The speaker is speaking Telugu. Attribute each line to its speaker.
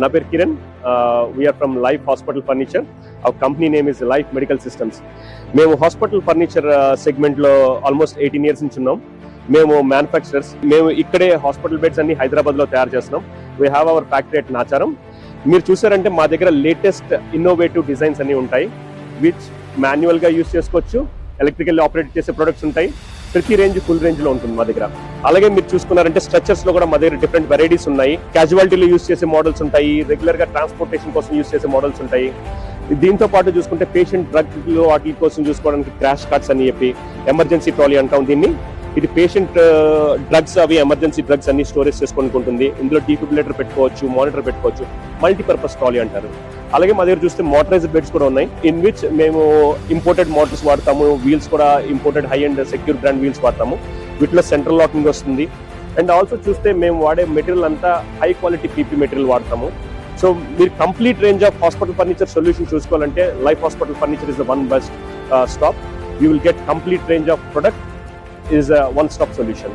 Speaker 1: నా పేరు Kiran. We are from life hospital furniture. Our company name is life medical systems. మేము హాస్పిటల్ ఫర్నిచర్ సెగ్మెంట్లో ఆల్మోస్ట్ 18 years నుంచి ఉన్నాం. మేము మ్యానుఫ్యాక్చరర్స్. మేము ఇక్కడే హాస్పిటల్ బెడ్స్ అన్ని హైదరాబాద్లో తయారు చేస్తున్నాం. We have our factory at Nacharam. మీరు చూసారంటే మా దగ్గర లేటెస్ట్ ఇన్నోవేటివ్ డిజైన్స్ అన్ని ఉంటాయి, విచ్ మాన్యువల్గా యూజ్ చేసుకోవచ్చు, ఎలక్ట్రికల్ ఆపరేట్ చేసే ప్రొడక్ట్స్ ఉంటాయి. ప్రతి రేంజ్ ఫుల్ రేంజ్ లో ఉంటుంది మా దగ్గర. అలాగే మీరు చూసుకున్నారంటే స్ట్రక్చర్స్ లో కూడా మా దగ్గర డిఫరెంట్ వెరైటీస్ ఉన్నాయి. క్యాజువాలిటీలో యూజ్ చేసే మోడల్స్ ఉంటాయి, రెగ్యులర్ గా ట్రాన్స్పోర్టేషన్ కోసం యూజ్ చేసే మోడల్స్ ఉంటాయి. దీంతో పాటు చూసుకుంటే పేషెంట్ డ్రగ్ వాటి కోసం చూసుకోవడానికి క్రాష్ కార్డ్స్ అని చెప్పి ఎమర్జెన్సీ ట్రాలీ అంటాం దీన్ని. ఇది పేషెంట్ డ్రగ్స్, అవి ఎమర్జెన్సీ డ్రగ్స్ అన్ని స్టోరేజ్ చేసుకోవడానికి ఉంటుంది. ఇందులో డీఫిబ్రిలేటర్ పెట్టుకోవచ్చు, మానిటర్ పెట్టుకోవచ్చు, మల్టీపర్పస్ ట్రాలీ అంటారు. అలాగే మా దగ్గర చూస్తే మోటరైజ్డ్ బెడ్స్ కూడా ఉన్నాయి, ఇన్ విచ్ మేము ఇంపోర్టెడ్ మోటార్స్ వాడతాము. వీల్స్ కూడా imported high and secure brand wheels వాడతాము. వీటిలో సెంట్రల్ లాకింగ్ వస్తుంది. అండ్ ఆల్సో చూస్తే మేము వాడే మెటీరియల్ అంతా హై క్వాలిటీ పీపీ మెటీరియల్ వాడతాము. సో మీరు complete range of hospital furniture solution చూసుకోవాలంటే life hospital furniture is the one best stop. You will get complete range of product, is a one-stop solution.